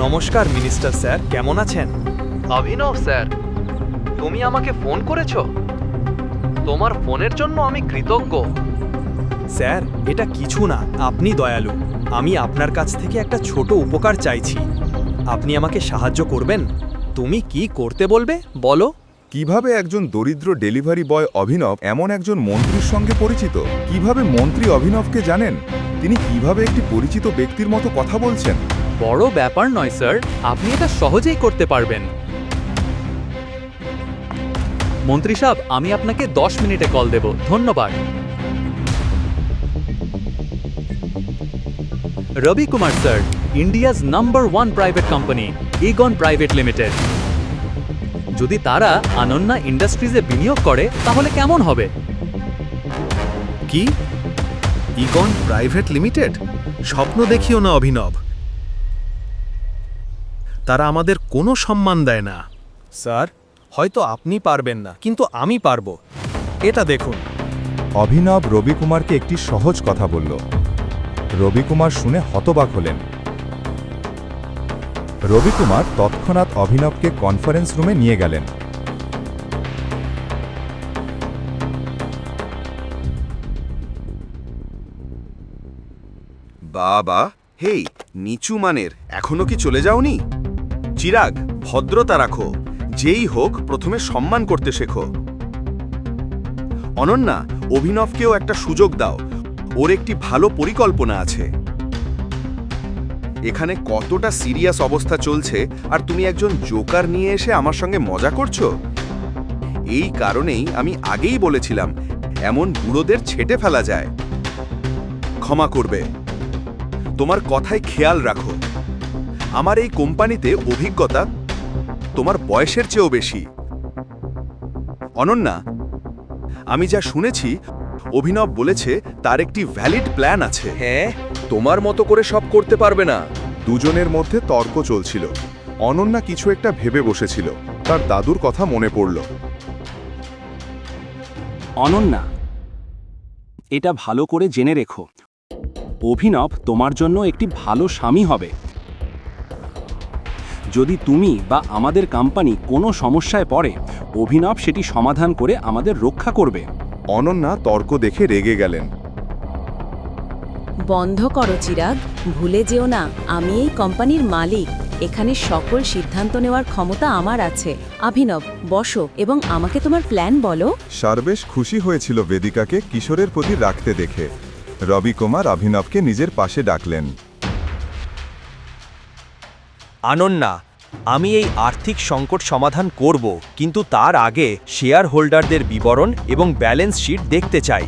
নমস্কার minister sir, কেমন আছেন? অভিনব স্যার, তুমি আমাকে ফোন করেছো? তোমার ফোনের জন্য আমি কৃতজ্ঞ। স্যার, এটা কিছু না, আপনি দয়ালু। আমি আপনার কাছ থেকে একটা ছোট উপকার চাইছি। আপনি আমাকে সাহায্য করবেন? তুমি কি করতে বলবে বলো। কিভাবে একজন দরিদ্র ডেলিভারি বয় অভিনব এমন একজন মন্ত্রীর সঙ্গে পরিচিত? কিভাবে মন্ত্রী অভিনবকে জানেন? তিনি কিভাবে একটি পরিচিত ব্যক্তির মতো কথা বলছেন? বড় ব্যাপার নয় স্যার, আপনি এটা সহজেই করতে পারবেন। মন্ত্রী সাহেব, আমি আপনাকে 10 মিনিটে কল দেব। ধন্যবাদ। Ravi Kumar sir, India's number 1 private company Egon private limited. যদি তারা অনন্যা ইন্ডাস্ট্রিজে বিনিয়োগ করে তাহলে কেমন হবে? কি? IGNOU private limited? স্বপ্ন দেখিও না অভিনব। তারা আমাদের কোনো সম্মান দেয় না। স্যার, হয়তো আপনি পারবেন না, কিন্তু আমি পারবো। এটা দেখুন। অভিনব রবিকুমারকে একটি সহজ কথা বলল। রবিকুমার শুনে হতবাক হলেন। রবিকুমার তৎক্ষণাৎ অভিনবকে কনফারেন্স রুমে নিয়ে গেলেন। বাবা, হেই, নিচু মানের, এখনো কি চলে যাওনি? চিরাগ, ভদ্রতা রাখো। যেই হোক, প্রথমে সম্মান করতে শেখো। অনন্যা, অভিনবকেও একটা সুযোগ দাও। ওর একটি ভালো পরিকল্পনা আছে। এখানে কতটা সিরিয়াস অবস্থা চলছে, আর তুমি একজন জোকার নিয়ে এসে আমার সঙ্গে মজা করছো? এই কারণেই আমি আগেই বলেছিলাম, এমন বুড়োদের ছেঁটে ফেলা যায়। ক্ষমা করবে। তোমার কথায় খেয়াল রাখো। আমার এই কোম্পানিতে অভিজ্ঞতা তোমার বয়সের চেয়েও বেশি। অনন্যা, আমি যা শুনেছি, অভিনব বলেছে তার একটি ভ্যালিড প্ল্যান আছে। হ্যাঁ, তোমার মতো করে সব করতে পারবে না। দুজনের মধ্যে তর্ক চলছিল। অনন্যা কিছু একটা ভেবে বসেছিল। তার দাদুর কথা মনে পড়ল। অনন্যা, এটা ভালো করে জেনে রেখো, অভিনব তোমার জন্য একটি ভালো স্বামী হবে। যদি তুমি বা আমাদের কোম্পানি কোনো সমস্যায় পড়ে, অভিনব সেটি সমাধান করে আমাদের রক্ষা করবে। অনন্যা তর্ক দেখে রেগে গেলেন। বন্ধ করো চিরাগ, ভুলে যেও না আমি এই কোম্পানির মালিক। এখানে সকল সিদ্ধান্ত নেওয়ার ক্ষমতা আমার আছে। অভিনব, বসো এবং আমাকে তোমার প্ল্যান বলো। সারবেশ খুশি হয়েছিল বেদিকাকে কিশোরের প্রতি রাখতে দেখে। রবিকুমার অভিনবকে নিজের পাশে ডাকলেন। অনন্যা, আমি এই আর্থিক সংকট সমাধান করব, কিন্তু তার আগে শেয়ার হোল্ডারদের বিবরণ এবং ব্যালেন্স শিট দেখতে চাই।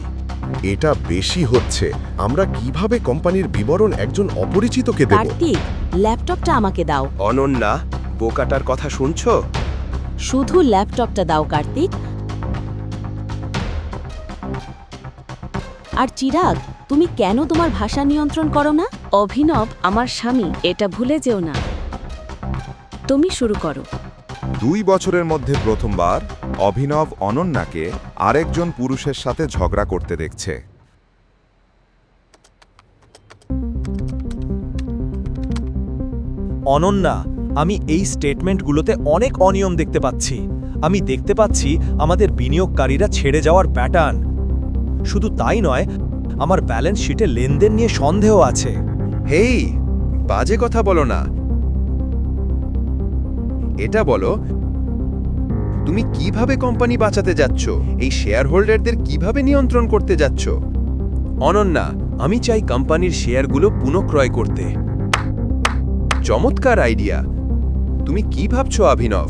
এটা বেশি হচ্ছে। আমরা কিভাবে কোম্পানির বিবরণ একজন অপরিচিতকে দেব? কার্তিক, ল্যাপটপটা আমাকে দাও। অনন্যা, বোকাটার কথা শুনছো? শুধু ল্যাপটপটা দাও কার্তিক। আর চিরাগ, তুমি কেন তোমার ভাষা নিয়ন্ত্রণ করো না? অভিনব আমার স্বামী, এটা ভুলে যেও না। তুমি শুরু করো। 2 বছরের মধ্যে প্রথমবার অভিনব অনন্যাকে আরেকজন পুরুষের সাথে ঝগড়া করতে দেখছে। অনন্যা, আমি এই স্টেটমেন্টগুলোতে অনেক অনিয়ম দেখতে পাচ্ছি। আমি দেখতে পাচ্ছি আমাদের বিনিয়োগকারীরা ছেড়ে যাওয়ার প্যাটার্ন। শুধু তাই নয়, আমার ব্যালেন্স শিটে লেনদেন নিয়ে সন্দেহ আছে। হেই, বাজে কথা বলো না। এটা বলো, তুমি কিভাবে কোম্পানি বাঁচাতে যাচ্ছ? এই শেয়ার হোল্ডারদের কিভাবে নিয়ন্ত্রণ করতে যাচ্ছ? অনন্যা, আমি চাই কোম্পানির শেয়ারগুলো পুনঃক্রয় করতে। চমৎকার আইডিয়া। তুমি কি ভাবছো অভিনব?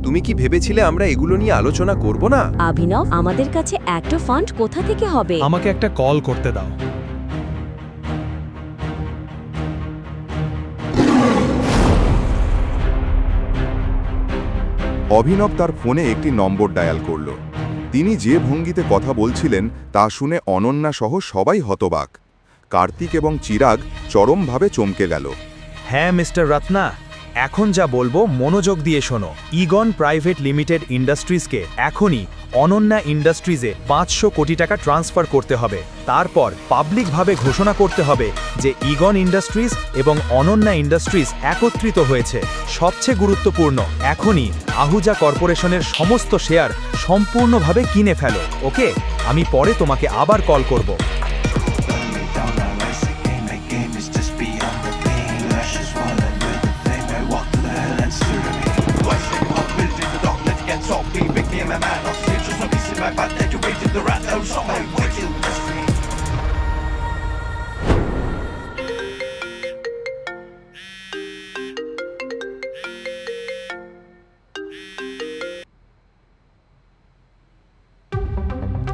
তুমি কি ভেবেছিলে আমরা এগুলো নিয়ে আলোচনা করব না? অভিনব, আমাদের কাছে একটা ফান্ড কোথা থেকে হবে? আমাকে একটা কল করতে দাও। অভিনব তার ফোনে একটি নম্বর ডায়াল করল। তিনি যে ভঙ্গিতে কথা বলছিলেন তা শুনে অনন্যা সহ সবাই হতবাক। কার্তিক এবং চিরাগ চরমভাবে চমকে গেল। হ্যাঁ মিস্টার রত্না, এখন যা বলবো মনোযোগ দিয়ে শোনো। ইগন প্রাইভেট লিমিটেড ইন্ডাস্ট্রিজকে এখনই অনন্যা ইন্ডাস্ট্রিজে 500 কোটি টাকা ট্রান্সফার করতে হবে। তারপর পাবলিকভাবে ঘোষণা করতে হবে যে ইগন ইন্ডাস্ট্রিজ এবং অনন্যা ইন্ডাস্ট্রিজ একত্রিত হয়েছে। সবচেয়ে গুরুত্বপূর্ণ, এখনই আহুজা কর্পোরেশনের সমস্ত শেয়ার সম্পূর্ণভাবে কিনে ফেলো। ওকে, আমি পরে তোমাকে আবার কল করব।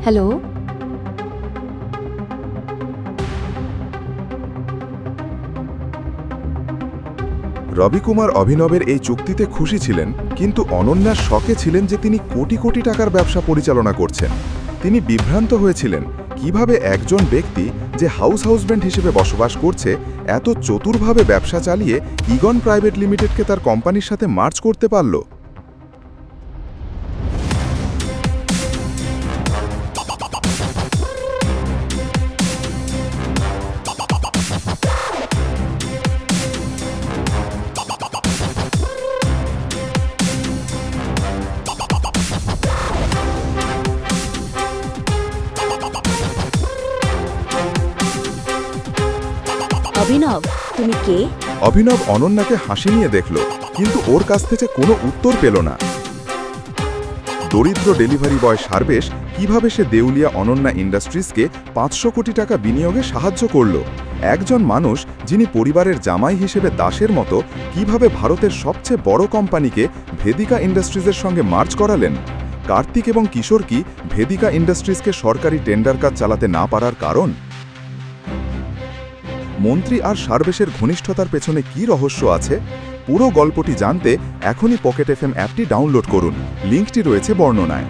হ্যালো, রবি কুমার অভিনবের এই চুক্তিতে খুশি ছিলেন, কিন্তু অনন্যার শকে ছিলেন যে তিনি কোটি কোটি টাকার ব্যবসা পরিচালনা করছেন। তিনি বিভ্রান্ত হয়েছিলেন কিভাবে একজন ব্যক্তি যে হাউসব্যান্ড হিসেবে বসবাস করছে এত চতুরভাবে ব্যবসা চালিয়ে ইগন প্রাইভেট লিমিটেডকে তার কোম্পানির সাথে মার্জ করতে পারল। অভিনব, তুমি কে? অভিনব অনন্যাকে হাসি নিয়ে দেখল, কিন্তু ওর কাছ থেকে কোনো উত্তর পেল না। দরিদ্র ডেলিভারি বয় সার্বেশ কিভাবে সে দেউলিয়া অনন্যা ইন্ডাস্ট্রিজকে 500 কোটি টাকা বিনিয়োগে সাহায্য করল। একজন মানুষ যিনি পরিবারের জামাই হিসেবে দাসের মতো কিভাবে ভারতের সবচেয়ে বড় কোম্পানিকে ভেদিকা ইন্ডাস্ট্রিজের সঙ্গে মার্জ করালেন। কার্তিক এবং কিশোর কি ভেদিকা ইন্ডাস্ট্রিজকে সরকারি টেন্ডার কাজ চালাতে না পারার কারণ? মন্ত্রী আর সার্বেশের ঘনিষ্ঠতার পেছনে কি রহস্য আছে? পুরো গল্পটি জানতে এখনই পকেট এফএম অ্যাপটি ডাউনলোড করুন, লিঙ্কটি রয়েছে বর্ণনায়।